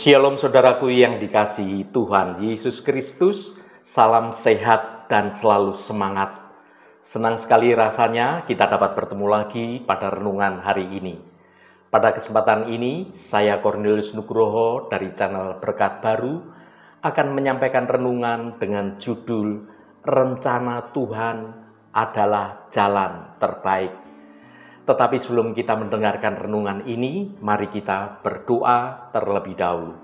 Shalom saudaraku yang dikasihi Tuhan Yesus Kristus, salam sehat dan selalu semangat. Senang sekali rasanya kita dapat bertemu lagi pada renungan hari ini. Pada kesempatan ini, saya Cornelius Nugroho dari channel Berkat Baru akan menyampaikan renungan dengan judul Rencana Tuhan adalah Jalan Terbaik. Tetapi sebelum kita mendengarkan renungan ini, mari kita berdoa terlebih dahulu.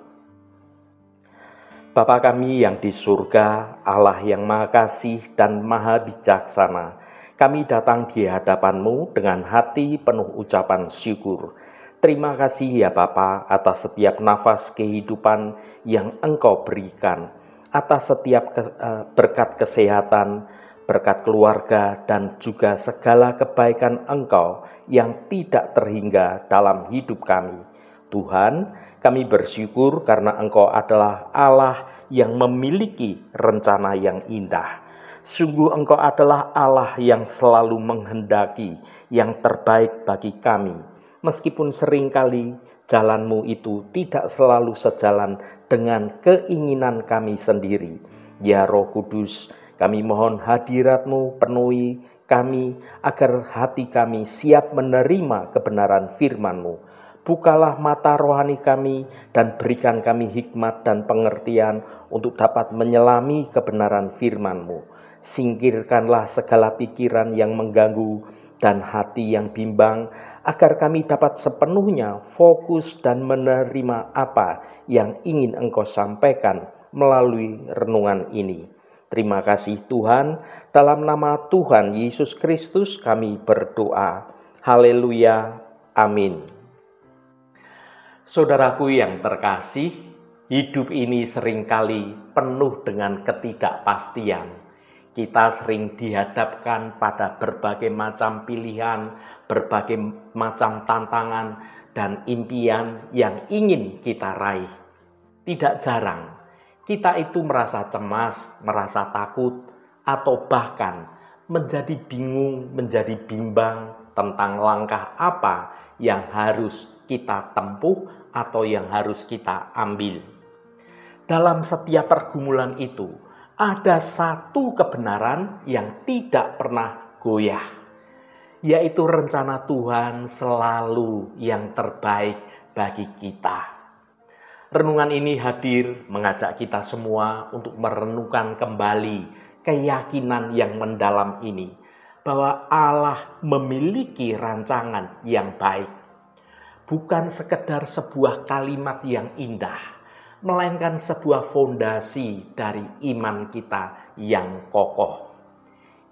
Bapa kami yang di surga, Allah yang Maha Kasih dan Maha Bijaksana, kami datang di hadapan-Mu dengan hati penuh ucapan syukur. Terima kasih ya Bapa atas setiap nafas kehidupan yang Engkau berikan, atas setiap berkat kesehatan, berkat keluarga, dan juga segala kebaikan Engkau yang tidak terhingga dalam hidup kami. Tuhan, kami bersyukur karena Engkau adalah Allah yang memiliki rencana yang indah. Sungguh Engkau adalah Allah yang selalu menghendaki yang terbaik bagi kami. Meskipun seringkali jalan-Mu itu tidak selalu sejalan dengan keinginan kami sendiri. Ya Roh Kudus, kami mohon hadirat-Mu penuhi kami agar hati kami siap menerima kebenaran firman-Mu. Bukalah mata rohani kami dan berikan kami hikmat dan pengertian untuk dapat menyelami kebenaran firman-Mu. Singkirkanlah segala pikiran yang mengganggu dan hati yang bimbang agar kami dapat sepenuhnya fokus dan menerima apa yang ingin Engkau sampaikan melalui renungan ini. Terima kasih Tuhan, dalam nama Tuhan Yesus Kristus kami berdoa. Haleluya, amin. Saudaraku yang terkasih, hidup ini seringkali penuh dengan ketidakpastian. Kita sering dihadapkan pada berbagai macam pilihan, berbagai macam tantangan, dan impian yang ingin kita raih. Tidak jarang kita itu merasa cemas, merasa takut, atau bahkan menjadi bingung, menjadi bimbang tentang langkah apa yang harus kita tempuh atau yang harus kita ambil. Dalam setiap pergumulan itu, ada satu kebenaran yang tidak pernah goyah, yaitu rencana Tuhan selalu yang terbaik bagi kita. Renungan ini hadir mengajak kita semua untuk merenungkan kembali keyakinan yang mendalam ini, bahwa Allah memiliki rancangan yang baik. Bukan sekedar sebuah kalimat yang indah, melainkan sebuah fondasi dari iman kita yang kokoh.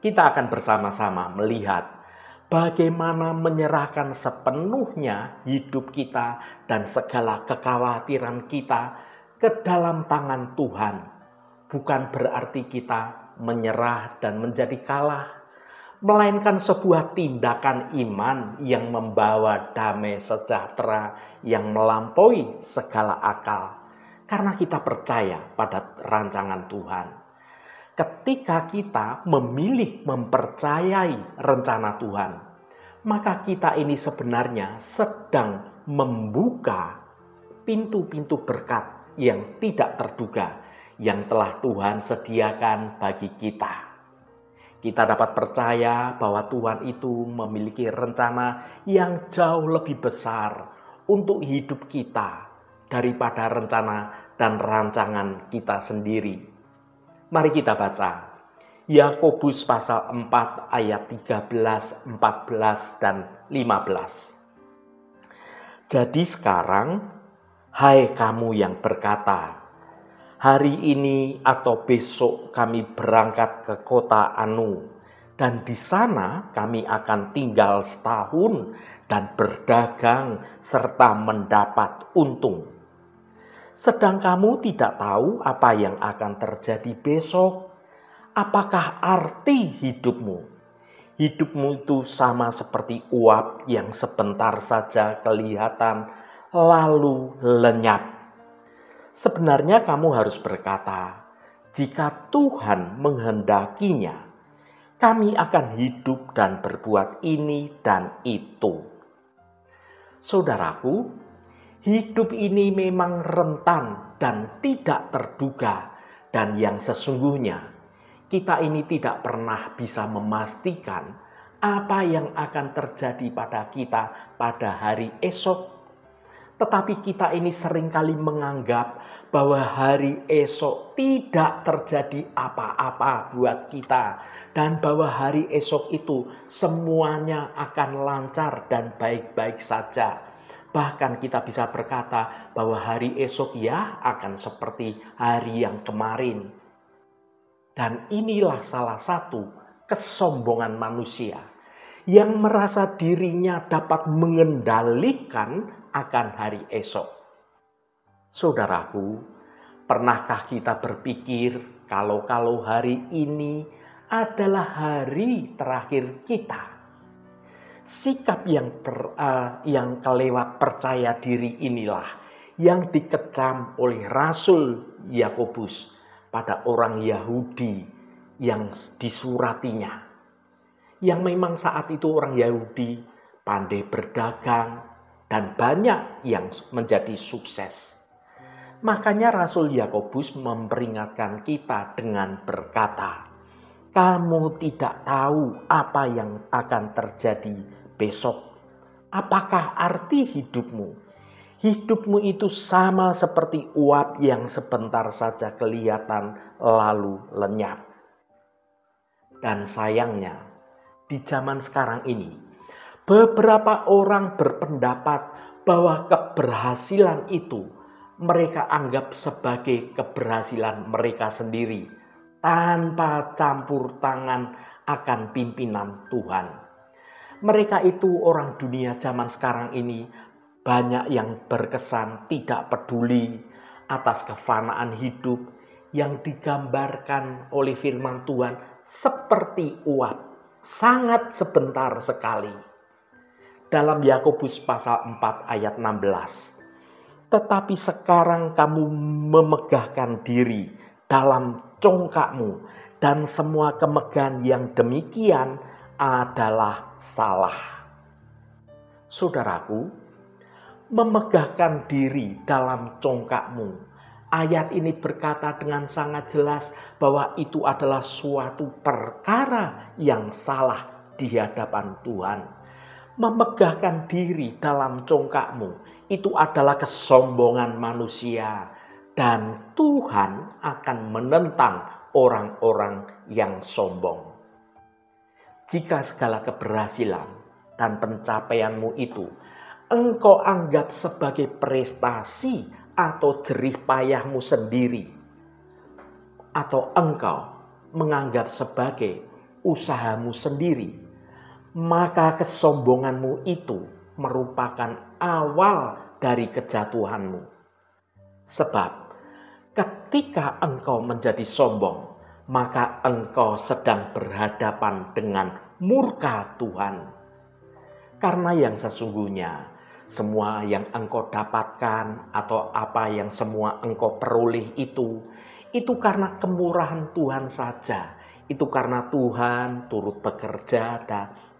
Kita akan bersama-sama melihat bagaimana menyerahkan sepenuhnya hidup kita dan segala kekhawatiran kita ke dalam tangan Tuhan. Bukan berarti kita menyerah dan menjadi kalah, melainkan sebuah tindakan iman yang membawa damai sejahtera yang melampaui segala akal. Karena kita percaya pada rancangan Tuhan. Ketika kita memilih mempercayai rencana Tuhan, maka kita ini sebenarnya sedang membuka pintu-pintu berkat yang tidak terduga yang telah Tuhan sediakan bagi kita. Kita dapat percaya bahwa Tuhan itu memiliki rencana yang jauh lebih besar untuk hidup kita daripada rencana dan rancangan kita sendiri. Mari kita baca Yakobus pasal 4 ayat 13, 14, dan 15. Jadi sekarang, hai kamu yang berkata, hari ini atau besok kami berangkat ke kota Anu, dan di sana kami akan tinggal setahun dan berdagang serta mendapat untung. Sedang kamu tidak tahu apa yang akan terjadi besok. Apakah arti hidupmu? Hidupmu itu sama seperti uap yang sebentar saja kelihatan lalu lenyap. Sebenarnya kamu harus berkata, jika Tuhan menghendakinya, kami akan hidup dan berbuat ini dan itu. Saudaraku, Hidup ini memang rentan dan tidak terduga, dan yang sesungguhnya kita ini tidak pernah bisa memastikan apa yang akan terjadi pada kita pada hari esok. Tetapi kita ini seringkali menganggap bahwa hari esok tidak terjadi apa-apa buat kita. Dan bahwa hari esok itu semuanya akan lancar dan baik-baik saja. Bahkan kita bisa berkata bahwa hari esok ya akan seperti hari yang kemarin. Dan inilah salah satu kesombongan manusia yang merasa dirinya dapat mengendalikan akan hari esok. Saudaraku, pernahkah kita berpikir kalau hari ini adalah hari terakhir kita? Sikap yang kelewat percaya diri inilah yang dikecam oleh Rasul Yakobus pada orang Yahudi yang disuratinya. Yang memang saat itu orang Yahudi pandai berdagang dan banyak yang menjadi sukses. Makanya Rasul Yakobus memperingatkan kita dengan berkata, kamu tidak tahu apa yang akan terjadi besok. Apakah arti hidupmu? Hidupmu itu sama seperti uap yang sebentar saja kelihatan lalu lenyap. Dan sayangnya, di zaman sekarang ini, beberapa orang berpendapat bahwa keberhasilan itu mereka anggap sebagai keberhasilan mereka sendiri tanpa campur tangan akan pimpinan Tuhan. Mereka itu orang dunia zaman sekarang ini banyak yang berkesan tidak peduli atas kefanaan hidup yang digambarkan oleh firman Tuhan seperti uap. Sangat sebentar sekali. Dalam Yakobus pasal 4 ayat 16. Tetapi sekarang kamu memegahkan diri dalam congkakmu dan semua kemegahan yang demikian adalah salah. Saudaraku, memegahkan diri dalam congkakmu. Ayat ini berkata dengan sangat jelas bahwa itu adalah suatu perkara yang salah di hadapan Tuhan. Memegahkan diri dalam congkakmu itu adalah kesombongan manusia. Dan Tuhan akan menentang orang-orang yang sombong. Jika segala keberhasilan dan pencapaianmu itu engkau anggap sebagai prestasi atau jerih payahmu sendiri, atau engkau menganggap sebagai usahamu sendiri, maka kesombonganmu itu merupakan awal dari kejatuhanmu. Sebab ketika engkau menjadi sombong, maka engkau sedang berhadapan dengan murka Tuhan. Karena yang sesungguhnya semua yang engkau dapatkan atau apa yang semua engkau peroleh itu karena kemurahan Tuhan saja. Itu karena Tuhan turut bekerja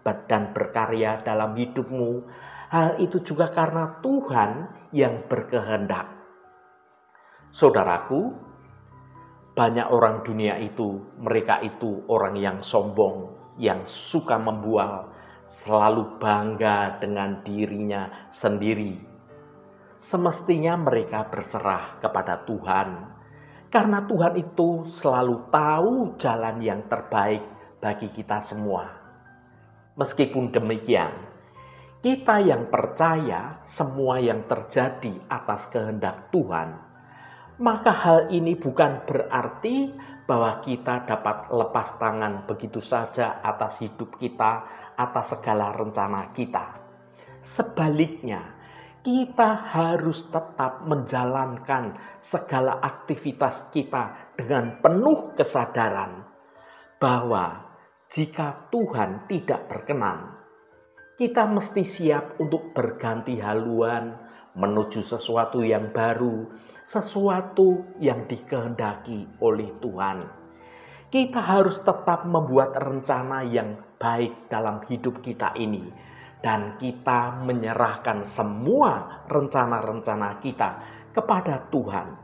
dan berkarya dalam hidupmu. Hal itu juga karena Tuhan yang berkehendak. Saudaraku, banyak orang dunia itu, mereka itu orang yang sombong, yang suka membual, selalu bangga dengan dirinya sendiri. Semestinya mereka berserah kepada Tuhan, karena Tuhan itu selalu tahu jalan yang terbaik bagi kita semua. Meskipun demikian, kita yang percaya semua yang terjadi atas kehendak Tuhan, maka hal ini bukan berarti bahwa kita dapat lepas tangan begitu saja atas hidup kita, atas segala rencana kita. Sebaliknya, kita harus tetap menjalankan segala aktivitas kita dengan penuh kesadaran bahwa jika Tuhan tidak berkenan, kita mesti siap untuk berganti haluan menuju sesuatu yang baru, sesuatu yang dikehendaki oleh Tuhan. Kita harus tetap membuat rencana yang baik dalam hidup kita ini. dan kita menyerahkan semua rencana-rencana kita kepada Tuhan,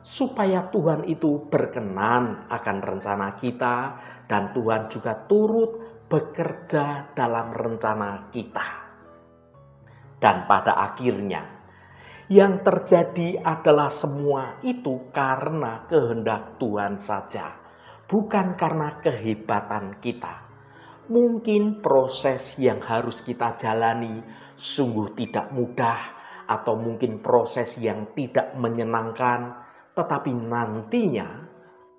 supaya Tuhan itu berkenan akan rencana kita dan Tuhan juga turut bekerja dalam rencana kita. Dan pada akhirnya yang terjadi adalah semua itu karena kehendak Tuhan saja, bukan karena kehebatan kita. Mungkin proses yang harus kita jalani sungguh tidak mudah, atau mungkin proses yang tidak menyenangkan, tetapi nantinya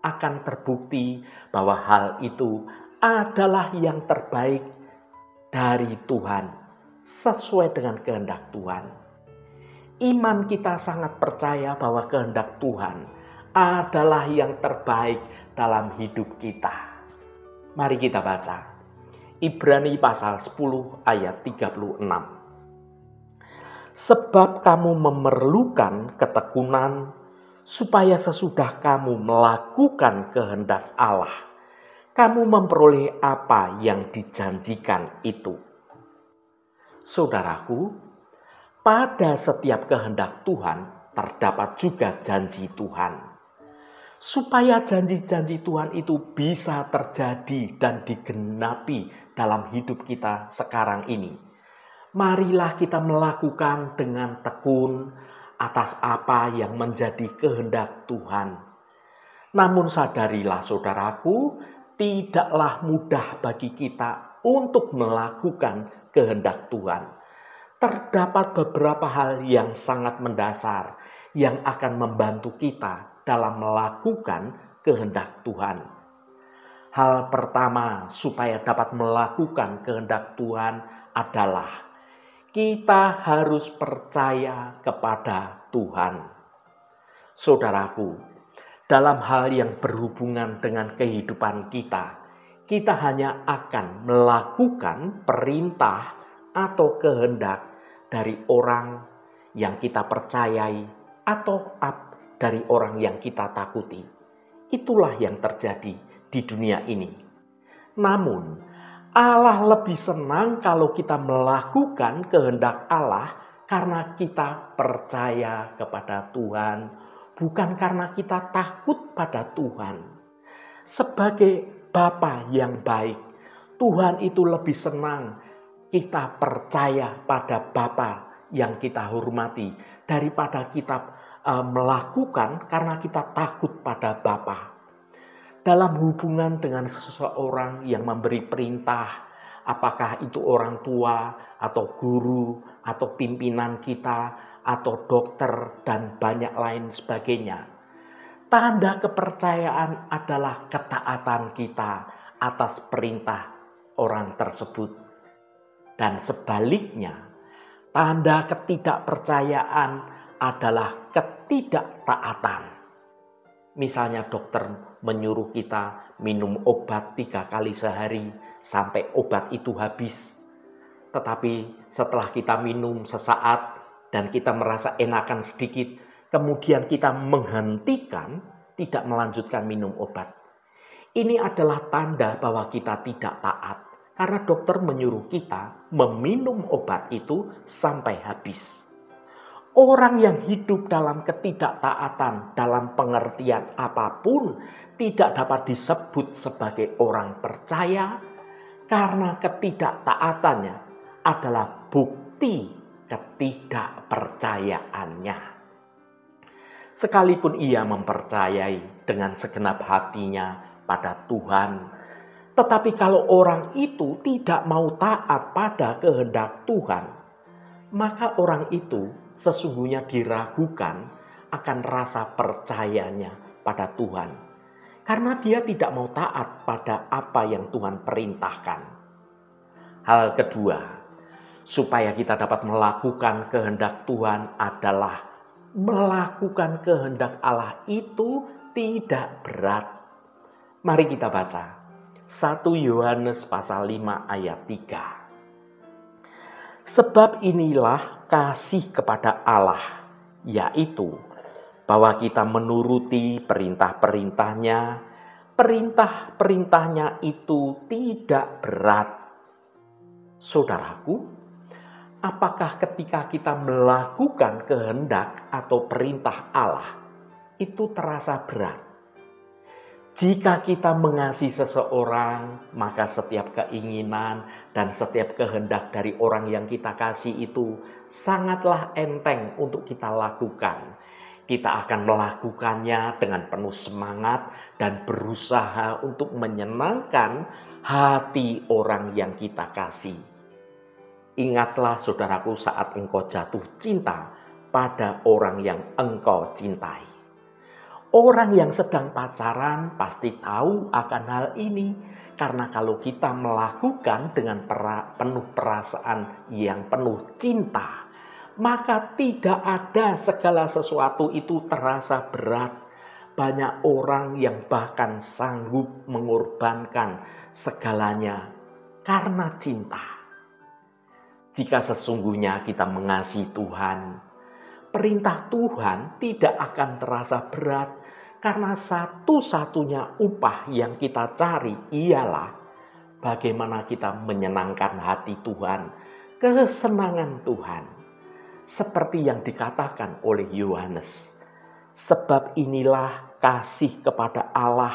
akan terbukti bahwa hal itu adalah yang terbaik dari Tuhan, sesuai dengan kehendak Tuhan. Iman kita sangat percaya bahwa kehendak Tuhan adalah yang terbaik dalam hidup kita. Mari kita baca Ibrani pasal 10 ayat 36. Sebab kamu memerlukan ketekunan, supaya sesudah kamu melakukan kehendak Allah, kamu memperoleh apa yang dijanjikan itu. Saudaraku, pada setiap kehendak Tuhan terdapat juga janji Tuhan. Supaya janji-janji Tuhan itu bisa terjadi dan digenapi dalam hidup kita sekarang ini, marilah kita melakukan dengan tekun atas apa yang menjadi kehendak Tuhan. Namun sadarilah saudaraku, tidaklah mudah bagi kita untuk melakukan kehendak Tuhan. Terdapat beberapa hal yang sangat mendasar yang akan membantu kita dalam melakukan kehendak Tuhan. Hal pertama supaya dapat melakukan kehendak Tuhan adalah kita harus percaya kepada Tuhan. Saudaraku, dalam hal yang berhubungan dengan kehidupan kita, kita hanya akan melakukan perintah atau kehendak dari orang yang kita percayai atau dari orang yang kita takuti. Itulah yang terjadi di dunia ini. Namun, Allah lebih senang kalau kita melakukan kehendak Allah karena kita percaya kepada Tuhan, bukan karena kita takut pada Tuhan. Sebagai Bapa yang baik, Tuhan itu lebih senang kita percaya pada Bapa yang kita hormati daripada kita melakukan karena kita takut pada Bapa. Dalam hubungan dengan seseorang yang memberi perintah, apakah itu orang tua atau guru atau pimpinan kita atau dokter dan banyak lain sebagainya, tanda kepercayaan adalah ketaatan kita atas perintah orang tersebut. Dan sebaliknya, tanda ketidakpercayaan adalah ketidaktaatan. Misalnya dokter menyuruh kita minum obat 3 kali sehari sampai obat itu habis. Tetapi setelah kita minum sesaat dan kita merasa enakan sedikit, kemudian kita menghentikan, tidak melanjutkan minum obat. Ini adalah tanda bahwa kita tidak taat. Karena dokter menyuruh kita meminum obat itu sampai habis. Orang yang hidup dalam ketidaktaatan dalam pengertian apapun tidak dapat disebut sebagai orang percaya, karena ketidaktaatannya adalah bukti ketidakpercayaannya. Sekalipun ia mempercayai dengan segenap hatinya pada Tuhan, tetapi kalau orang itu tidak mau taat pada kehendak Tuhan, maka orang itu sesungguhnya diragukan akan rasa percayanya pada Tuhan. Karena dia tidak mau taat pada apa yang Tuhan perintahkan. Hal kedua, supaya kita dapat melakukan kehendak Tuhan adalah melakukan kehendak Allah itu tidak berat. Mari kita baca 1 Yohanes pasal 5 ayat 3. Sebab inilah kasih kepada Allah, yaitu bahwa kita menuruti perintah-perintahnya. Perintah-perintahnya itu tidak berat. Saudaraku, Apakah ketika kita melakukan kehendak atau perintah Allah, itu terasa berat? Jika kita mengasihi seseorang, maka setiap keinginan dan setiap kehendak dari orang yang kita kasih itu sangatlah enteng untuk kita lakukan. Kita akan melakukannya dengan penuh semangat dan berusaha untuk menyenangkan hati orang yang kita kasih. Ingatlah saudaraku, saat engkau jatuh cinta pada orang yang engkau cintai. Orang yang sedang pacaran pasti tahu akan hal ini. Karena kalau kita melakukan dengan penuh perasaan yang penuh cinta, maka tidak ada segala sesuatu itu terasa berat. Banyak orang yang bahkan sanggup mengorbankan segalanya karena cinta. Jika sesungguhnya kita mengasihi Tuhan, perintah Tuhan tidak akan terasa berat, karena satu-satunya upah yang kita cari ialah bagaimana kita menyenangkan hati Tuhan, kesenangan Tuhan. Seperti yang dikatakan oleh Yohanes, sebab inilah kasih kepada Allah,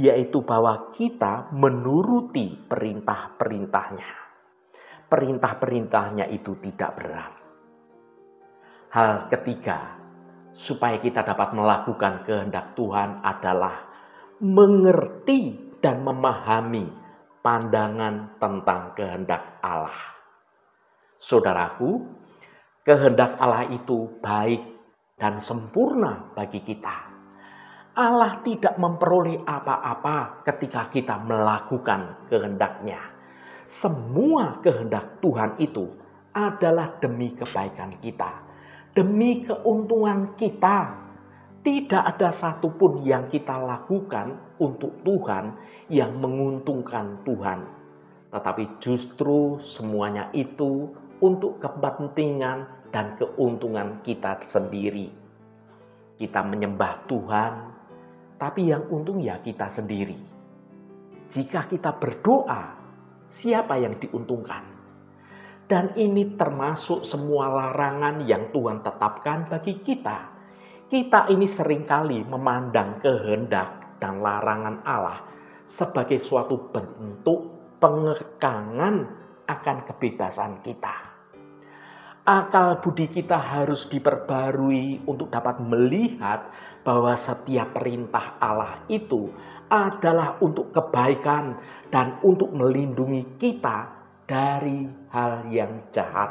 yaitu bahwa kita menuruti perintah-perintahnya. Perintah-perintahnya itu tidak berat. Hal ketiga, supaya kita dapat melakukan kehendak Tuhan adalah mengerti dan memahami pandangan tentang kehendak Allah. Saudaraku, kehendak Allah itu baik dan sempurna bagi kita. Allah tidak memperoleh apa-apa ketika kita melakukan kehendak-Nya. Semua kehendak Tuhan itu adalah demi kebaikan kita, demi keuntungan kita. Tidak ada satupun yang kita lakukan untuk Tuhan yang menguntungkan Tuhan. Tetapi justru semuanya itu untuk kepentingan dan keuntungan kita sendiri. Kita menyembah Tuhan, tapi yang untung ya kita sendiri. Jika kita berdoa, siapa yang diuntungkan? Dan ini termasuk semua larangan yang Tuhan tetapkan bagi kita. Kita ini seringkali memandang kehendak dan larangan Allah sebagai suatu bentuk pengekangan akan kebebasan kita. Akal budi kita harus diperbarui untuk dapat melihat bahwa setiap perintah Allah itu adalah untuk kebaikan dan untuk melindungi kita dari hal yang jahat.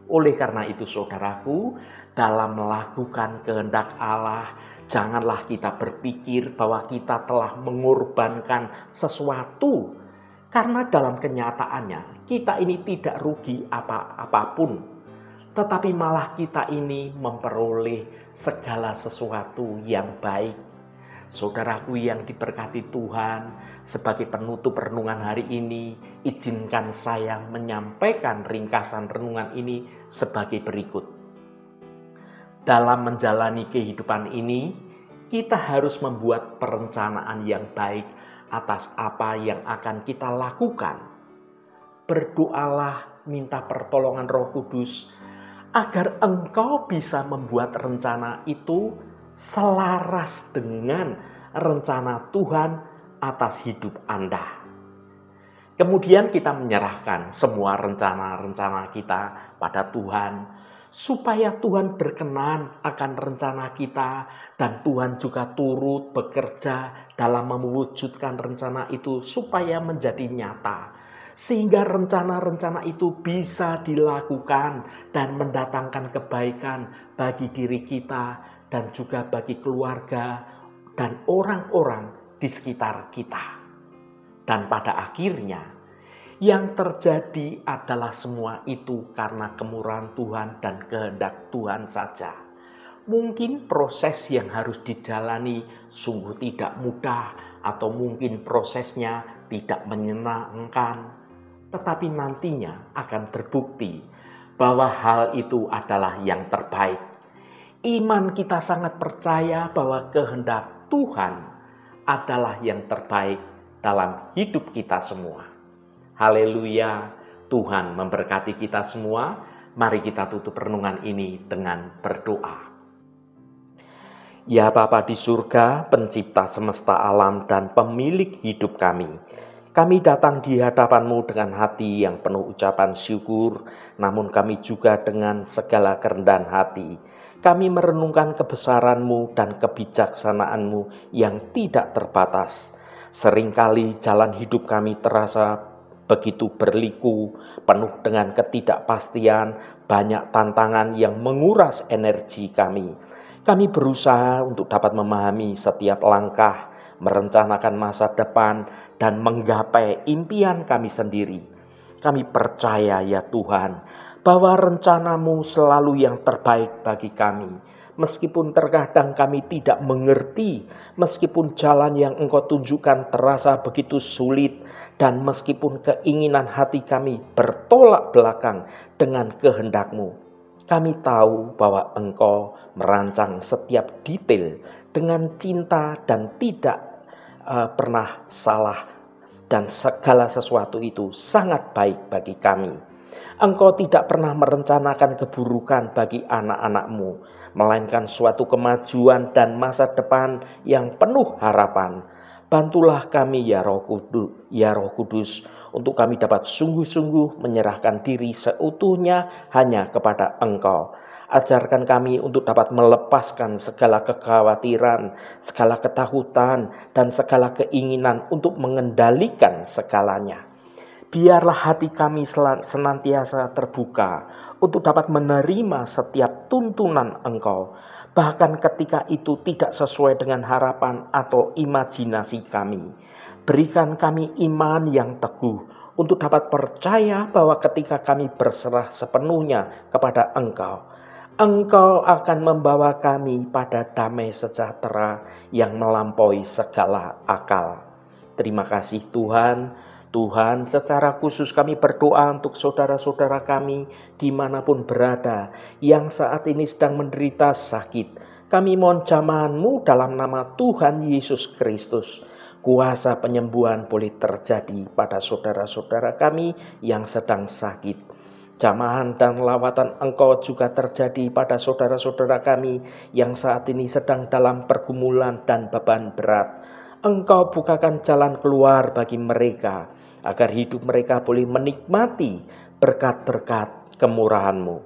Oleh karena itu saudaraku, dalam melakukan kehendak Allah, janganlah kita berpikir bahwa kita telah mengorbankan sesuatu. Karena dalam kenyataannya kita ini tidak rugi apapun. Tetapi malah kita ini memperoleh segala sesuatu yang baik. Saudaraku yang diberkati Tuhan, sebagai penutup renungan hari ini, izinkan saya menyampaikan ringkasan renungan ini sebagai berikut. Dalam menjalani kehidupan ini, kita harus membuat perencanaan yang baik atas apa yang akan kita lakukan. Berdoalah, minta pertolongan Roh Kudus, agar engkau bisa membuat rencana itu selaras dengan rencana Tuhan atas hidup Anda. Kemudian kita menyerahkan semua rencana-rencana kita pada Tuhan, supaya Tuhan berkenan akan rencana kita dan Tuhan juga turut bekerja dalam mewujudkan rencana itu supaya menjadi nyata. Sehingga rencana-rencana itu bisa dilakukan dan mendatangkan kebaikan bagi diri kita dan juga bagi keluarga dan orang-orang di sekitar kita. Dan pada akhirnya, yang terjadi adalah semua itu karena kemurahan Tuhan dan kehendak Tuhan saja. Mungkin proses yang harus dijalani sungguh tidak mudah, atau mungkin prosesnya tidak menyenangkan, tetapi nantinya akan terbukti bahwa hal itu adalah yang terbaik. Iman kita sangat percaya bahwa kehendak Tuhan adalah yang terbaik dalam hidup kita semua. Haleluya, Tuhan memberkati kita semua. Mari kita tutup renungan ini dengan berdoa. Ya Bapa di surga, pencipta semesta alam dan pemilik hidup kami datang di hadapan-Mu dengan hati yang penuh ucapan syukur, namun kami juga dengan segala kerendahan hati. Kami merenungkan kebesaran-Mu dan kebijaksanaan-Mu yang tidak terbatas. Seringkali jalan hidup kami terasa begitu berliku, penuh dengan ketidakpastian, banyak tantangan yang menguras energi kami. Kami berusaha untuk dapat memahami setiap langkah, merencanakan masa depan, dan menggapai impian kami sendiri. Kami percaya ya Tuhan, bahwa rencana-Mu selalu yang terbaik bagi kami. Meskipun terkadang kami tidak mengerti, meskipun jalan yang Engkau tunjukkan terasa begitu sulit, dan meskipun keinginan hati kami bertolak belakang dengan kehendak-Mu, kami tahu bahwa Engkau merancang setiap detail dengan cinta dan tidak pernah salah, dan segala sesuatu itu sangat baik bagi kami. Engkau tidak pernah merencanakan keburukan bagi anak-anak-Mu, melainkan suatu kemajuan dan masa depan yang penuh harapan. Bantulah kami ya Roh Kudus, untuk kami dapat sungguh-sungguh menyerahkan diri seutuhnya hanya kepada Engkau. Ajarkan kami untuk dapat melepaskan segala kekhawatiran, segala ketakutan, dan segala keinginan untuk mengendalikan segalanya. Biarlah hati kami senantiasa terbuka untuk dapat menerima setiap tuntunan Engkau, bahkan ketika itu tidak sesuai dengan harapan atau imajinasi kami. Berikan kami iman yang teguh untuk dapat percaya bahwa ketika kami berserah sepenuhnya kepada Engkau, Engkau akan membawa kami pada damai sejahtera yang melampaui segala akal. Terima kasih Tuhan. Tuhan, secara khusus kami berdoa untuk saudara-saudara kami dimanapun berada yang saat ini sedang menderita sakit. Kami mohon jamahan-Mu dalam nama Tuhan Yesus Kristus. Kuasa penyembuhan boleh terjadi pada saudara-saudara kami yang sedang sakit. Jamahan dan lawatan Engkau juga terjadi pada saudara-saudara kami yang saat ini sedang dalam pergumulan dan beban berat. Engkau bukakan jalan keluar bagi mereka, agar hidup mereka boleh menikmati berkat-berkat kemurahan-Mu.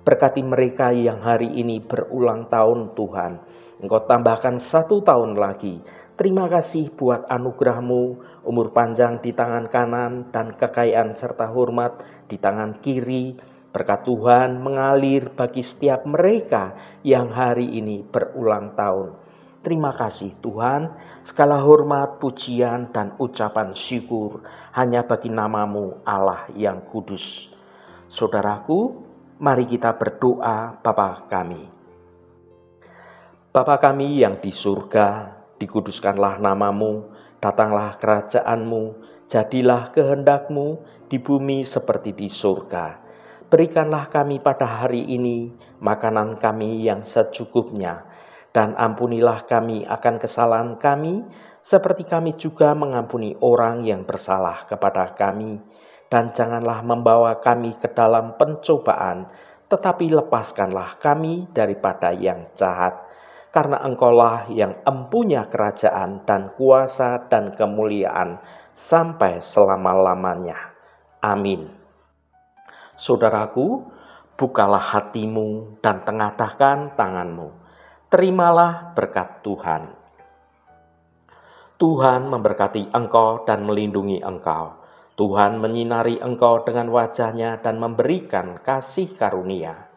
Berkati mereka yang hari ini berulang tahun Tuhan. Engkau tambahkan 1 tahun lagi. Terima kasih buat anugerah-Mu, umur panjang di tangan kanan dan kekayaan serta hormat di tangan kiri. Berkat Tuhan mengalir bagi setiap mereka yang hari ini berulang tahun. Terima kasih Tuhan, segala hormat, pujian, dan ucapan syukur hanya bagi nama-Mu Allah yang kudus. Saudaraku, mari kita berdoa Bapa kami. Bapa kami yang di surga, dikuduskanlah nama-Mu, datanglah kerajaan-Mu, jadilah kehendak-Mu di bumi seperti di surga. Berikanlah kami pada hari ini makanan kami yang secukupnya, dan ampunilah kami akan kesalahan kami, seperti kami juga mengampuni orang yang bersalah kepada kami. Dan janganlah membawa kami ke dalam pencobaan, tetapi lepaskanlah kami daripada yang jahat. Karena Engkaulah yang empunya kerajaan dan kuasa dan kemuliaan sampai selama-lamanya. Amin. Saudaraku, bukalah hatimu dan tengadahkan tanganmu. Terimalah berkat Tuhan. Tuhan memberkati engkau dan melindungi engkau. Tuhan menyinari engkau dengan wajah-Nya dan memberikan kasih karunia.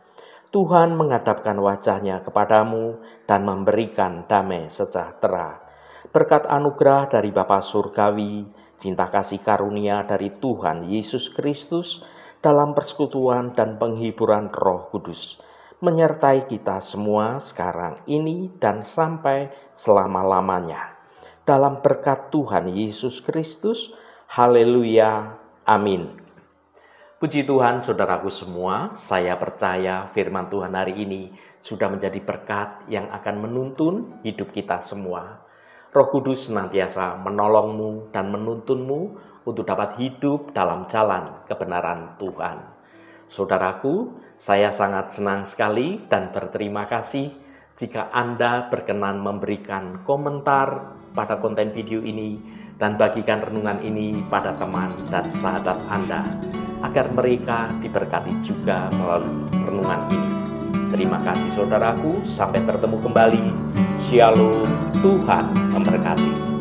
Tuhan menghadapkan wajah-Nya kepadamu dan memberikan damai sejahtera. Berkat anugerah dari Bapa Surgawi, cinta kasih karunia dari Tuhan Yesus Kristus, dalam persekutuan dan penghiburan Roh Kudus, menyertai kita semua sekarang ini dan sampai selama-lamanya. Dalam berkat Tuhan Yesus Kristus, haleluya, amin. Puji Tuhan saudaraku semua, saya percaya firman Tuhan hari ini sudah menjadi berkat yang akan menuntun hidup kita semua. Roh Kudus senantiasa menolongmu dan menuntunmu untuk dapat hidup dalam jalan kebenaran Tuhan. Saudaraku, saya sangat senang sekali dan berterima kasih jika Anda berkenan memberikan komentar pada konten video ini dan bagikan renungan ini pada teman dan sahabat Anda, agar mereka diberkati juga melalui renungan ini. Terima kasih saudaraku, sampai bertemu kembali. Shalom, Tuhan memberkati.